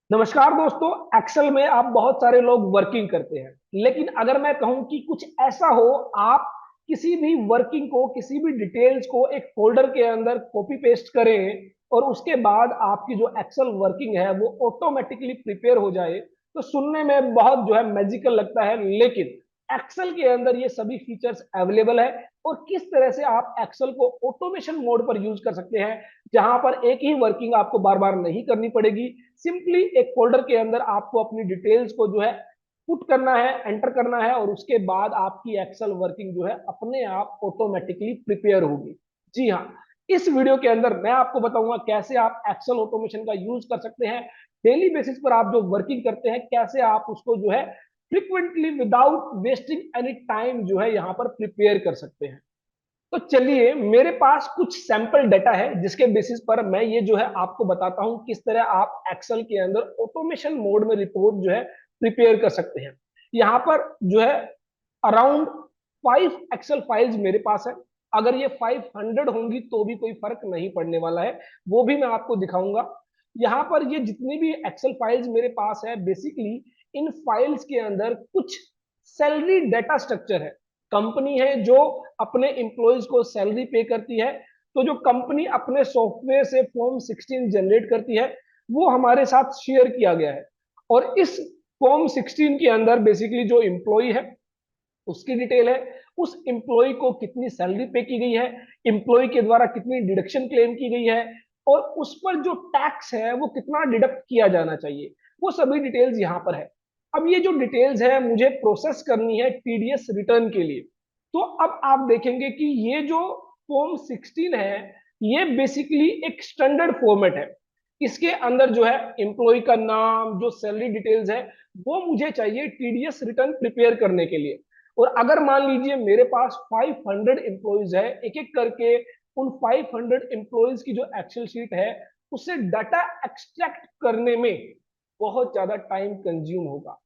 नमस्कार दोस्तों। एक्सेल में आप बहुत सारे लोग वर्किंग करते हैं, लेकिन अगर मैं कहूं कि कुछ ऐसा हो, आप किसी भी वर्किंग को, किसी भी डिटेल्स को एक फोल्डर के अंदर कॉपी पेस्ट करें और उसके बाद आपकी जो एक्सेल वर्किंग है वो ऑटोमेटिकली प्रिपेयर हो जाए, तो सुनने में बहुत जो है मैजिकल लगता है। लेकिन एक्सेल के अंदर ये सभी फीचर्स अवेलेबल है और किस तरह से आप एक्सेल को ऑटोमेशन मोड पर यूज कर सकते हैं, जहां पर एक ही वर्किंग आपको बार बार नहीं करनी पड़ेगी। सिंपली एक फोल्डर के अंदर आपको अपनी डिटेल्स को जो है पुट करना है, एंटर करना है और उसके बाद आपकी एक्सेल वर्किंग जो है अपने आप ऑटोमेटिकली प्रिपेयर होगी। जी हाँ, इस वीडियो के अंदर मैं आपको बताऊंगा कैसे आप एक्सेल ऑटोमेशन का यूज कर सकते हैं। डेली बेसिस पर आप जो वर्किंग करते हैं, कैसे आप उसको जो है frequently without wasting any time जो है यहाँ पर प्रिपेयर कर सकते हैं। तो चलिए, मेरे पास कुछ सैंपल डेटा है जिसके बेसिस पर मैं ये जो है आपको बताता हूं किस तरह आप एक्सेल के अंदर ऑटोमेशन मोड में रिपोर्ट जो है प्रिपेयर कर सकते हैं। यहाँ पर जो है अराउंड 5 एक्सेल फाइल्स मेरे पास है। अगर ये 500 होंगी तो भी कोई फर्क नहीं पड़ने वाला है, वो भी मैं आपको दिखाऊंगा। यहाँ पर ये जितनी भी एक्सेल फाइल्स मेरे पास है, बेसिकली इन फाइल्स के अंदर कुछ सैलरी डेटा स्ट्रक्चर है। कंपनी है जो अपने एम्प्लॉयज को सैलरी पे करती है, तो जो कंपनी अपने सॉफ्टवेयर से फॉर्म 16 जनरेट करती है वो हमारे साथ शेयर किया गया है। और इस फॉर्म 16 के अंदर बेसिकली जो एम्प्लॉय है उसकी डिटेल है, उस एम्प्लॉय को कितनी सैलरी पे की गई है, एम्प्लॉय के द्वारा कितनी डिडक्शन क्लेम की गई है और उस पर जो टैक्स है वो कितना डिडक्ट किया जाना चाहिए, वो सभी डिटेल्स यहाँ पर है। अब ये जो डिटेल्स है मुझे प्रोसेस करनी है टीडीएस रिटर्न के लिए। तो अब आप देखेंगे कि ये जो फॉर्म 16 है, ये बेसिकली एक स्टैंडर्ड फॉर्मेट है। इसके अंदर जो है एम्प्लॉय का नाम, जो सैलरी डिटेल्स है, वो मुझे चाहिए टीडीएस रिटर्न प्रिपेयर करने के लिए। और अगर मान लीजिए मेरे पास 500 एम्प्लॉयज है, एक एक करके उन 500 एम्प्लॉयज की जो एक्सेल शीट है उससे डाटा एक्सट्रैक्ट करने में बहुत ज्यादा टाइम कंज्यूम होगा।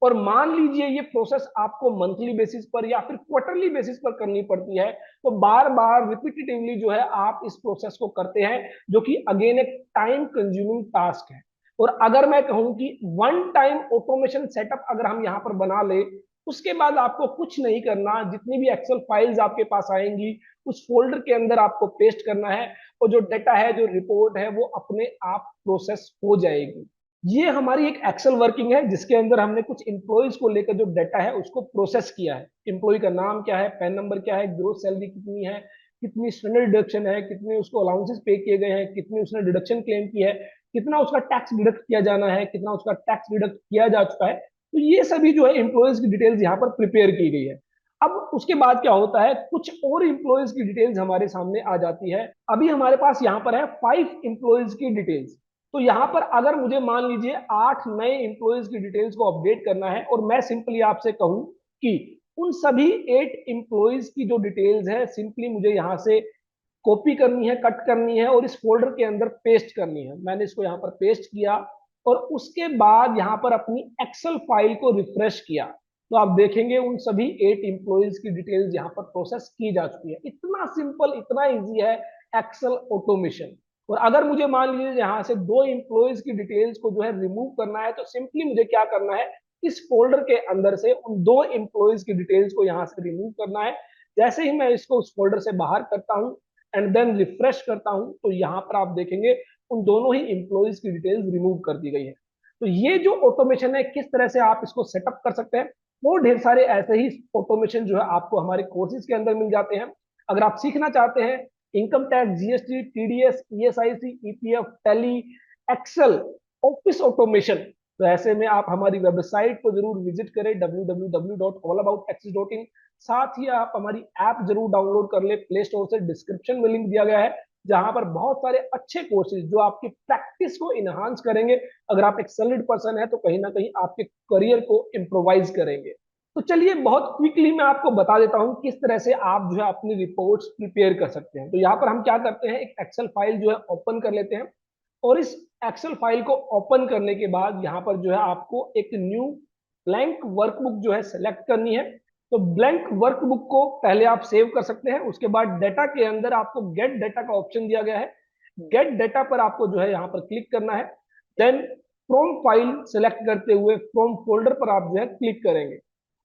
और मान लीजिए ये प्रोसेस आपको मंथली बेसिस पर या फिर क्वार्टरली बेसिस पर करनी पड़ती है, तो बार बार रिपीटेटिवली जो है आप इस प्रोसेस को करते हैं, जो कि अगेन एक टाइम कंज्यूमिंग टास्क है। और अगर मैं कहूं कि वन टाइम ऑटोमेशन सेटअप अगर हम यहां पर बना ले, उसके बाद आपको कुछ नहीं करना, जितनी भी एक्सेल फाइल्स आपके पास आएंगी उस फोल्डर के अंदर आपको पेस्ट करना है और जो डेटा है, जो रिपोर्ट है, वो अपने आप प्रोसेस हो जाएगी। ये हमारी एक एक्सेल वर्किंग है जिसके अंदर हमने कुछ इंप्लॉइज को लेकर जो डाटा है उसको प्रोसेस किया है। इंप्लॉय का नाम क्या है, पैन नंबर क्या है, ग्रोस सैलरी कितनी है, कितनी स्टैंडर्ड डिडक्शन है, कितने उसको अलाउंसेस पे किए गए हैं, कितनी उसने डिडक्शन क्लेम की है, कितना उसका टैक्स डिडक्ट किया जाना है, कितना उसका टैक्स डिडक्ट किया जा चुका है। तो ये सभी जो है इंप्लॉयज की डिटेल्स यहाँ पर प्रिपेयर की गई है। अब उसके बाद क्या होता है, कुछ और इंप्लॉयज की डिटेल्स हमारे सामने आ जाती है। अभी हमारे पास यहाँ पर है 5 इंप्लॉयज की डिटेल्स। तो यहां पर अगर मुझे मान लीजिए 8 नए इंप्लॉयज की डिटेल्स को अपडेट करना है और मैं सिंपली आपसे कहूं कि उन सभी 8 इंप्लॉयज की जो डिटेल्स है सिंपली मुझे यहां से कॉपी करनी है, कट करनी है और इस फोल्डर के अंदर पेस्ट करनी है। मैंने इसको यहाँ पर पेस्ट किया और उसके बाद यहाँ पर अपनी एक्सेल फाइल को रिफ्रेश किया, तो आप देखेंगे उन सभी 8 इंप्लॉयज की डिटेल्स यहाँ पर प्रोसेस की जा चुकी है। इतना सिंपल, इतना इजी है एक्सेल ऑटोमेशन। और अगर मुझे मान लीजिए यहाँ से 2 इंप्लॉयज की डिटेल्स को जो है रिमूव करना है, तो सिंपली मुझे क्या करना है, इस फोल्डर के अंदर से उन 2 इंप्लॉयज की डिटेल्स को यहाँ से रिमूव करना है। जैसे ही मैं इसको उस फोल्डर से बाहर करता हूँ एंड देन रिफ्रेश करता हूं, तो यहां पर आप देखेंगे उन दोनों ही इंप्लॉयज की डिटेल्स रिमूव कर दी गई है। तो ये जो ऑटोमेशन है, किस तरह से आप इसको सेटअप कर सकते हैं, वो ढेर सारे ऐसे ही ऑटोमेशन जो है आपको हमारे कोर्सेज के अंदर मिल जाते हैं। अगर आप सीखना चाहते हैं income tax, GST, TDS, ESIC, EPF, Tally, Excel, office automation, तो ऐसे में आप हमारी वेबसाइट को जरूर विजिट करें www.allaboutaccess.in। साथ ही आप हमारी ऐप जरूर डाउनलोड कर ले प्ले स्टोर से, डिस्क्रिप्शन में लिंक दिया गया है, जहां पर बहुत सारे अच्छे कोर्सेज जो आपकी प्रैक्टिस को इनहांस करेंगे। अगर आप एक सॉलिड पर्सन है तो कहीं ना कहीं आपके करियर को इम्प्रोवाइज करेंगे। तो चलिए, बहुत क्विकली मैं आपको बता देता हूं किस तरह से आप जो है अपनी रिपोर्ट्स प्रिपेयर कर सकते हैं। तो यहाँ पर हम क्या करते हैं, एक एक्सेल फाइल जो है ओपन कर लेते हैं और इस एक्सेल फाइल को ओपन करने के बाद यहाँ पर जो है आपको एक न्यू ब्लैंक वर्कबुक जो है सेलेक्ट करनी है। तो ब्लैंक वर्कबुक को पहले आप सेव कर सकते हैं। उसके बाद डेटा के अंदर आपको गेट डेटा का ऑप्शन दिया गया है, गेट डेटा पर आपको जो है यहाँ पर क्लिक करना है। देन फ्रॉम फाइल सेलेक्ट करते हुए फ्रॉम फोल्डर पर आप जो है क्लिक करेंगे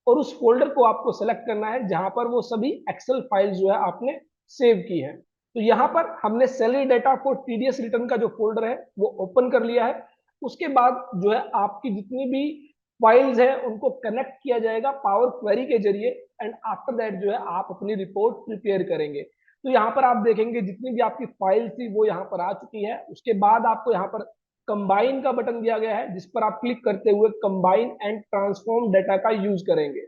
और उस फोल्डर को आपको सेलेक्ट करना है जहां पर वो सभी एक्सेल फाइल जो है आपने सेव की है। तो यहाँ पर हमने salary data for TDS return का जो फोल्डर है वो ओपन कर लिया है। उसके बाद जो है आपकी जितनी भी फाइल्स है उनको कनेक्ट किया जाएगा पावर क्वेरी के जरिए एंड आफ्टर दैट जो है आप अपनी रिपोर्ट प्रिपेयर करेंगे। तो यहाँ पर आप देखेंगे जितनी भी आपकी फाइल थी वो यहाँ पर आ चुकी है। उसके बाद आपको यहाँ पर कंबाइन का बटन दिया गया है जिस पर आप क्लिक करते हुए कंबाइन एंड ट्रांसफॉर्म डाटा का यूज करेंगे।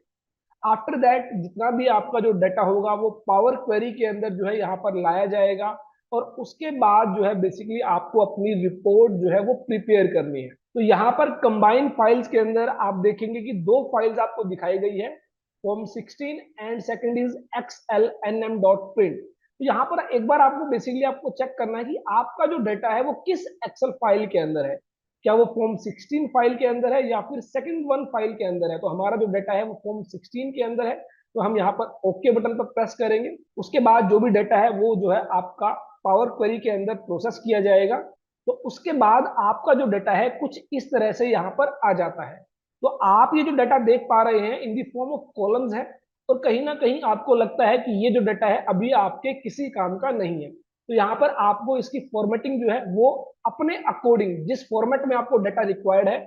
आफ्टर दैट जितना भी आपका जो डाटा होगा वो पावर क्वेरी के अंदर जो है यहाँ पर लाया जाएगा और उसके बाद जो है बेसिकली आपको अपनी रिपोर्ट जो है वो प्रिपेयर करनी है। तो यहाँ पर कंबाइन फाइल्स के अंदर आप देखेंगे कि दो फाइल्स आपको दिखाई गई है, form 16 and second is xlnm.print। तो यहाँ पर एक बार आपको बेसिकली आपको चेक करना है कि आपका जो डाटा है वो किस एक्सेल फाइल के अंदर है, क्या वो फॉर्म 16 फाइल के अंदर है या फिर सेकंड वन फाइल के अंदर है। तो हमारा जो डाटा है वो फॉर्म 16 के अंदर है, तो हम यहाँ पर ओके बटन पर प्रेस करेंगे। उसके बाद जो भी डाटा है वो जो है आपका पावर क्वेरी के अंदर प्रोसेस किया जाएगा। तो उसके बाद आपका जो डाटा है कुछ इस तरह से यहाँ पर आ जाता है। तो आप ये जो डाटा देख पा रहे हैं इन दी फॉर्म ऑफ कॉलम्स है और कहीं ना कहीं आपको लगता है कि ये जो डाटा है अभी आपके किसी काम का नहीं है। तो यहाँ पर आपको इसकी फॉर्मेटिंग जो है वो अपने अकॉर्डिंग जिस फॉर्मेट में आपको डाटा रिक्वायर्ड है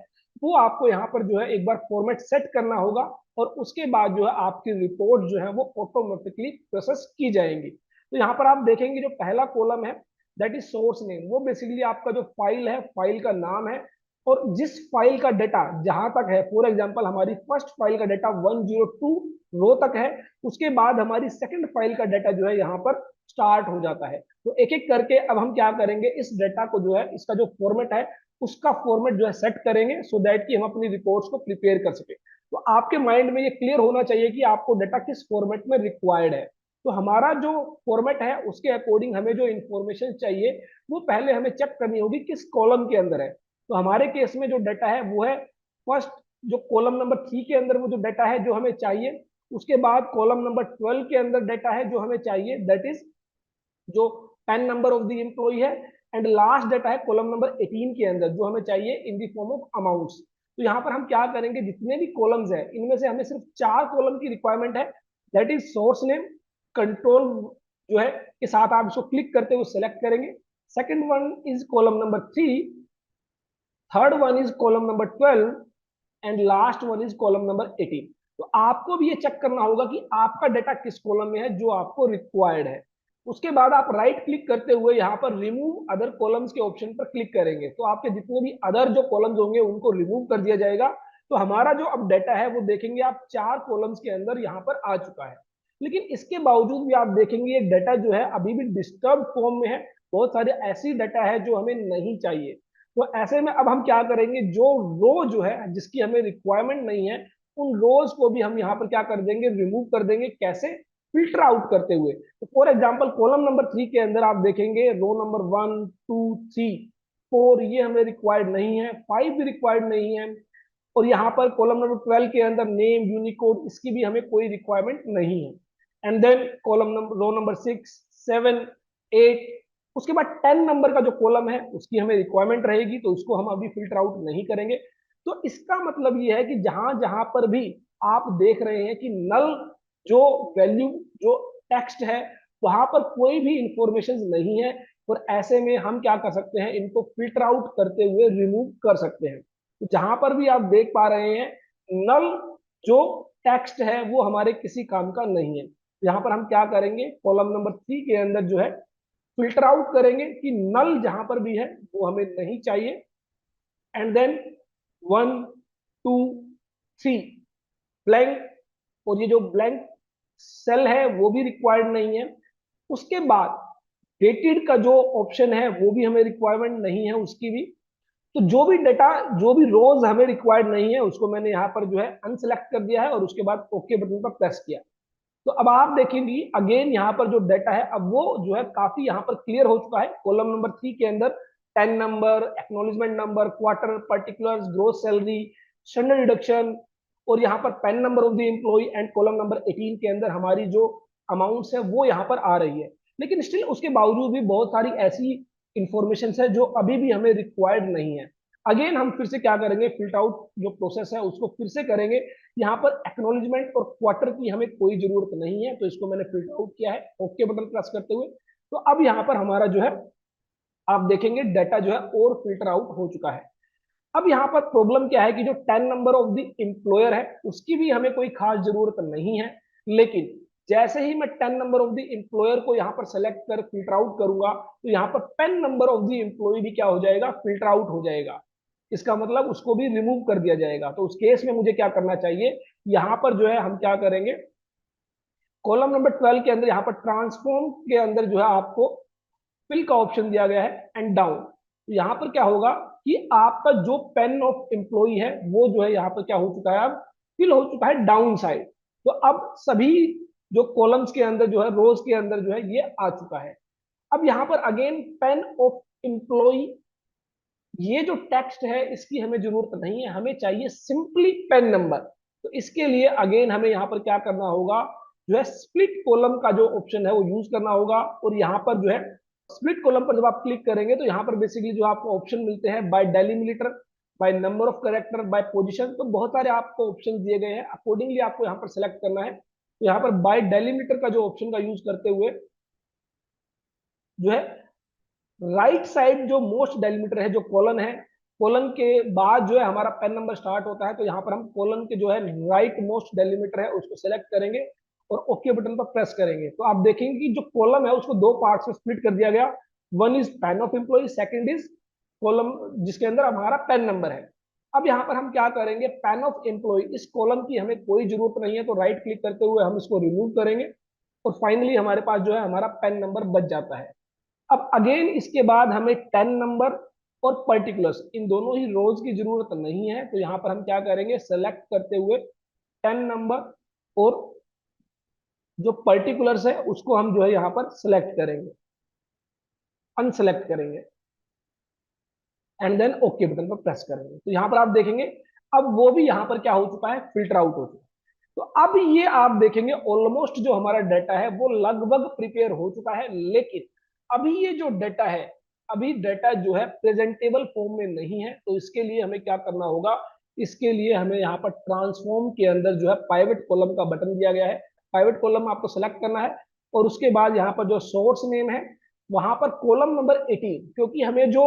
वो आपको यहाँ पर जो है एक बार फॉर्मेट सेट करना होगा और उसके बाद जो है आपकी रिपोर्ट जो है वो ऑटोमेटिकली प्रोसेस की जाएंगी। तो यहाँ पर आप देखेंगे जो पहला कॉलम है दैट इज सोर्स नेम, वो बेसिकली आपका जो फाइल है फाइल का नाम है और जिस फाइल का डाटा जहां तक है, फॉर एग्जांपल हमारी फर्स्ट फाइल का डाटा 102 रो तक है, उसके बाद हमारी सेकंड फाइल का डाटा जो है यहाँ पर स्टार्ट हो जाता है। तो एक एक करके अब हम क्या करेंगे, इस डाटा को जो है इसका जो फॉर्मेट है उसका फॉर्मेट जो है सेट करेंगे सो दैट कि हम अपनी रिपोर्ट्स को प्रिपेयर कर सके। तो आपके माइंड में ये क्लियर होना चाहिए कि आपको डाटा किस फॉर्मेट में रिक्वायर्ड है। तो हमारा जो फॉर्मेट है उसके अकॉर्डिंग हमें जो इंफॉर्मेशन चाहिए वो पहले हमें चेक करनी होगी किस कॉलम के अंदर है। तो हमारे केस में जो डाटा है वो है फर्स्ट जो कॉलम नंबर 3 के अंदर वो जो डाटा है जो हमें चाहिए। उसके बाद कॉलम नंबर 12 के अंदर डाटा है जो हमें चाहिए दैट इज जो PAN number of the employee है। एंड लास्ट डाटा है कॉलम नंबर 18 के अंदर जो हमें चाहिए in the form of amounts. तो यहाँ पर हम क्या करेंगे, जितने भी कॉलम्स है इनमें से हमें सिर्फ 4 कॉलम की रिक्वायरमेंट है that is source name, control जो है के साथ आप इसको क्लिक करते हुए सेलेक्ट करेंगे। Second one is column number 3, third one is column number 12 and last one is column number 18। तो आपको भी ये चेक करना होगा कि आपका डाटा किस कॉलम में है जो आपको रिक्वायर्ड है। उसके बाद आप राइट क्लिक करते हुए यहाँ पर रिमूव अदर कॉलम्स के ऑप्शन पर क्लिक करेंगे तो आपके जितने भी अदर जो कॉलम्स होंगे उनको रिमूव कर दिया जाएगा। तो हमारा जो अब डाटा है वो देखेंगे आप 4 कॉलम्स के अंदर यहाँ पर आ चुका है। लेकिन इसके बावजूद भी आप देखेंगे ये डाटा जो है अभी भी डिस्टर्ब फॉर्म में है, बहुत सारे ऐसी डाटा है जो हमें नहीं चाहिए। तो ऐसे में अब हम क्या करेंगे, जो रो जो है जिसकी हमें रिक्वायरमेंट नहीं है उन रोज को भी हम यहाँ पर क्या कर देंगे, रिमूव कर देंगे। कैसे, फिल्टर आउट करते हुए। तो फॉर एग्जांपल कॉलम नंबर 3 के अंदर आप देखेंगे रो नंबर 1 2 3 4 ये हमें रिक्वायर्ड नहीं है, 5 भी रिक्वायर्ड नहीं है और यहाँ पर कॉलम नंबर 12 के अंदर नेम यूनिकोड इसकी भी हमें कोई रिक्वायरमेंट नहीं है। And then column number row number 6 7 8, उसके बाद 10 नंबर का जो कॉलम है उसकी हमें रिक्वायरमेंट रहेगी तो उसको हम अभी फिल्टर आउट नहीं करेंगे। तो इसका मतलब ये है कि जहां जहां पर भी आप देख रहे हैं कि नल जो वैल्यू जो टेक्स्ट है वहां पर कोई भी इंफॉर्मेशन नहीं है और ऐसे में हम क्या कर सकते हैं, इनको फिल्टर आउट करते हुए रिमूव कर सकते हैं। तो जहां पर भी आप देख पा रहे हैं नल जो टेक्स्ट है वो हमारे किसी काम का नहीं है, यहाँ पर हम क्या करेंगे, कॉलम नंबर 3 के अंदर जो है फिल्टर आउट करेंगे कि नल जहां पर भी है वो हमें नहीं चाहिए। एंड देन 1 2 3 ब्लैंक, और ये जो ब्लैंक सेल है वो भी रिक्वायर्ड नहीं है। उसके बाद डेटेड का जो ऑप्शन है वो भी हमें रिक्वायरमेंट नहीं है उसकी भी। तो जो भी डेटा जो भी रोज हमें रिक्वायर्ड नहीं है उसको मैंने यहाँ पर जो है अनसेलेक्ट कर दिया है और उसके बाद ओके बटन पर प्रेस किया। तो अब आप देखेंगे अगेन यहाँ पर जो डाटा है अब वो जो है काफी यहाँ पर क्लियर हो चुका है। कॉलम नंबर 3 के अंदर 10 number, acknowledgement number, quarter, particulars, gross salary, standard deduction और यहाँ पर PAN number of the employee and column number 18 के अंदर हमारी जो अमाउंट्स है वो यहाँ पर आ रही है। लेकिन स्टिल उसके बावजूद भी बहुत सारी ऐसी इंफॉर्मेशन है जो अभी भी हमें रिक्वायर्ड नहीं है। अगेन हम फिर से क्या करेंगे, फिल्टर आउट जो प्रोसेस है उसको फिर से करेंगे। यहाँ पर एक्नॉलेजमेंट और क्वार्टर की हमें कोई जरूरत नहीं है, तो इसको मैंने फिल्टर आउट किया है ओके बटन प्रेस करते हुए। तो अब यहाँ पर हमारा जो है आप देखेंगे डाटा जो है और फिल्टर आउट हो चुका है। अब यहाँ पर प्रॉब्लम क्या है कि जो 10 नंबर ऑफ द एम्प्लॉयर है उसकी भी हमें कोई खास जरूरत नहीं है, लेकिन जैसे ही मैं 10 नंबर ऑफ द एम्प्लॉयर को यहाँ पर सेलेक्ट कर फिल्टर आउट करूंगा तो यहाँ पर 10 नंबर ऑफ द एम्प्लॉय भी क्या हो जाएगा, फिल्टर आउट हो जाएगा। इसका मतलब उसको भी रिमूव कर दिया जाएगा। तो उस केस में मुझे क्या करना चाहिए, यहाँ पर जो है हम क्या करेंगे, कॉलम नंबर 12 के अंदर यहाँ पर ट्रांसफॉर्म के अंदर जो है आपको फिल का ऑप्शन दिया गया है एंड डाउन। तो यहाँ पर क्या होगा कि आपका जो पेन ऑफ एम्प्लॉय है वो जो है यहाँ पर क्या हो चुका है, अब फिल हो चुका है डाउन साइड। तो अब सभी जो कॉलम्स के अंदर जो है, रोज के अंदर जो है ये आ चुका है। अब यहाँ पर अगेन पेन ऑफ एम्प्लॉय, ये जो टेक्स्ट है इसकी हमें जरूरत नहीं है, हमें चाहिए सिंपली पेन नंबर। तो इसके लिए अगेन हमें यहाँ पर क्या करना होगा, जो है स्प्लिट कॉलम का जो ऑप्शन है वो यूज करना होगा। और यहाँ पर जो है स्प्लिट कॉलम पर जब आप क्लिक करेंगे तो यहाँ पर बेसिकली जो आपको ऑप्शन मिलते हैं by delimiter, by number of character, by position, तो बहुत सारे आपको ऑप्शन दिए गए हैं, अकॉर्डिंगली आपको यहाँ पर सेलेक्ट करना है। तो यहाँ पर बाय डेलीमीटर का जो ऑप्शन का यूज करते हुए जो है राइट साइड जो मोस्ट डेलीमीटर है, जो कॉलन है, कॉलन के बाद जो है हमारा पेन नंबर स्टार्ट होता है, तो यहाँ पर हम कॉलन के जो है राइट मोस्ट डेलीमीटर है उसको सेलेक्ट करेंगे और ओके बटन पर प्रेस करेंगे। तो आप देखेंगे कि जो कॉलम है उसको दो पार्ट्स में स्प्लिट कर दिया गया। One is PAN of employee, second is column जिसके अंदर हमारा पेन नंबर है। अब यहाँ पर हम क्या करेंगे, पेन ऑफ एम्प्लॉय, इस कॉलम की हमें कोई जरूरत नहीं है, तो राइट क्लिक करते हुए हम इसको रिमूव करेंगे और फाइनली हमारे पास जो है हमारा पेन नंबर बच जाता है। अब अगेन इसके बाद हमें 10 नंबर और पर्टिकुलर्स, इन दोनों ही रोज की जरूरत नहीं है, तो यहां पर हम क्या करेंगे, सेलेक्ट करते हुए 10 नंबर और जो पर्टिकुलर्स है उसको हम जो है यहां पर सेलेक्ट करेंगे, अनसेलेक्ट करेंगे एंड देन ओके बटन पर प्रेस करेंगे। तो यहां पर आप देखेंगे अब वो भी यहां पर क्या हो चुका है, फिल्टर आउट हो चुका है। तो अब ये आप देखेंगे ऑलमोस्ट जो हमारा डाटा है वो लगभग प्रिपेयर हो चुका है, लेकिन अभी ये जो डाटा है, अभी डाटा जो है प्रेजेंटेबल फॉर्म में नहीं है। तो इसके लिए हमें क्या करना होगा, इसके लिए हमें यहाँ पर ट्रांसफॉर्म के अंदर जो है पाइवेट कॉलम का बटन दिया गया है, पाइवेट कॉलम आपको सेलेक्ट करना है और उसके बाद यहाँ पर जो सोर्स नेम है वहां पर कॉलम नंबर 18, क्योंकि हमें जो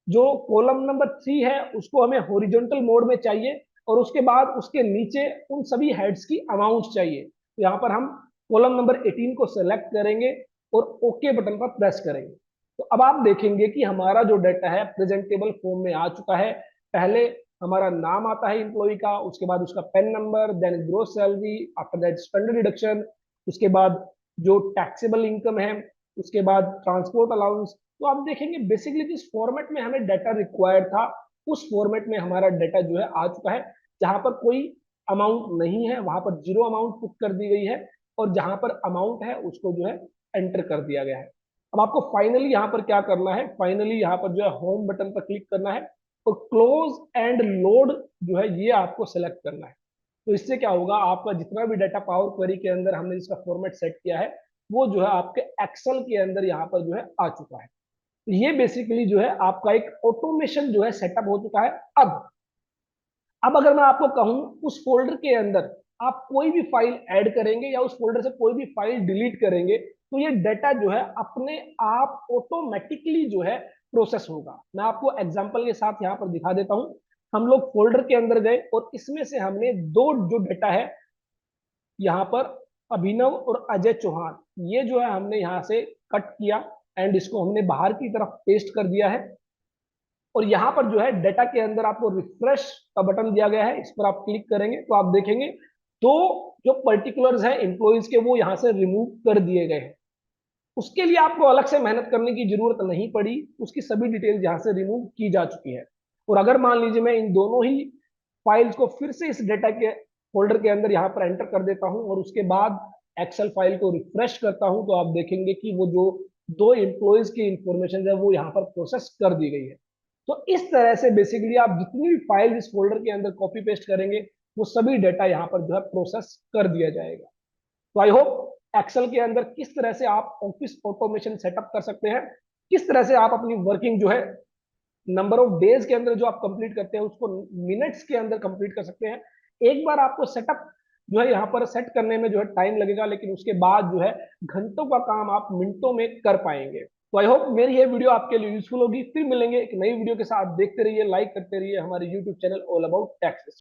जो कॉलम नंबर 3 है उसको हमें हॉरिजॉन्टल मोड में चाहिए और उसके बाद उसके नीचे उन सभी हेड्स की अमाउंट चाहिए। तो यहाँ पर हम कॉलम नंबर 18 को सेलेक्ट करेंगे और ओके बटन पर प्रेस करेंगे। तो अब आप देखेंगे कि हमारा जो डाटा है प्रेजेंटेबल फॉर्म में आ चुका है। पहले हमारा नाम आता है इंप्लॉय का, उसके बाद उसका PAN number, then gross salary, after that standard deduction, उसके बाद जो टैक्सेबल इनकम है, उसके बाद ट्रांसपोर्ट अलाउंस। तो आप देखेंगे बेसिकली जिस फॉर्मेट में हमें डाटा रिक्वायर्ड था उस फॉर्मेट में हमारा डाटा जो है आ चुका है। जहां पर कोई अमाउंट नहीं है वहां पर जीरो अमाउंट पुट कर दी गई है और जहां पर अमाउंट है उसको जो है एंटर कर दिया गया है। अब आपको फाइनली यहाँ पर क्या करना है, फाइनली यहाँ पर जो है होम बटन पर क्लिक करना है और क्लोज एंड लोड जो है ये आपको सेलेक्ट करना है। तो इससे क्या होगा, आपका जितना भी डाटा पावर क्वेरी के अंदर हमने जिसका फॉर्मेट सेट किया है वो जो है आपके एक्सेल के अंदर यहाँ पर जो है आ चुका है। तो ये बेसिकली जो है आपका एक ऑटोमेशन जो है सेटअप हो चुका है। अब अगर मैं आपको कहूं उस फोल्डर के अंदर आप कोई भी फाइल ऐड करेंगे या उस फोल्डर से कोई भी फाइल डिलीट करेंगे तो ये डाटा जो है अपने आप ऑटोमेटिकली जो है प्रोसेस होगा। मैं आपको एग्जांपल के साथ यहाँ पर दिखा देता हूं। हम लोग फोल्डर के अंदर गए और इसमें से हमने दो जो डाटा है यहाँ पर अभिनव और अजय चौहान, ये जो है हमने यहाँ से कट किया एंड इसको हमने बाहर की तरफ पेस्ट कर दिया है। और यहाँ पर जो है डाटा के अंदर आपको रिफ्रेश का बटन दिया गया है, इस पर आप क्लिक करेंगे तो आप देखेंगे तो जो पर्टिकुलर्स है एम्प्लॉइज के वो यहाँ से रिमूव कर दिए गए हैं। उसके लिए आपको अलग से मेहनत करने की जरूरत नहीं पड़ी, उसकी सभी डिटेल्स यहाँ से रिमूव की जा चुकी है। और अगर मान लीजिए मैं इन दोनों ही फाइल्स को फिर से इस डेटा के फोल्डर के अंदर यहाँ पर एंटर कर देता हूँ और उसके बाद एक्सेल फाइल को रिफ्रेश करता हूँ तो आप देखेंगे कि वो जो दो एम्प्लॉयज की इंफॉर्मेशन है वो यहाँ पर प्रोसेस कर दी गई है। तो इस तरह से बेसिकली आप जितनी भी फाइल इस फोल्डर के अंदर कॉपी पेस्ट करेंगे वो सभी डेटा यहाँ पर जो है प्रोसेस कर दिया जाएगा। तो आई होप एक्सेल के अंदर किस तरह से आप ऑफिस ऑटोमेशन सेटअप कर सकते हैं, किस तरह से आप अपनी वर्किंग जो है नंबर ऑफ डेज के अंदर जो आप कंप्लीट करते हैं उसको मिनट्स के अंदर कंप्लीट कर सकते हैं। एक बार आपको सेटअप जो है यहाँ पर सेट करने में जो है टाइम लगेगा, लेकिन उसके बाद जो है घंटों का काम आप मिनटों में कर पाएंगे। तो आई होप मेरी ये वीडियो आपके लिए यूजफुल होगी। फिर मिलेंगे एक नई वीडियो के साथ। देखते रहिए, लाइक करते रहिए हमारे YouTube channel all about tax.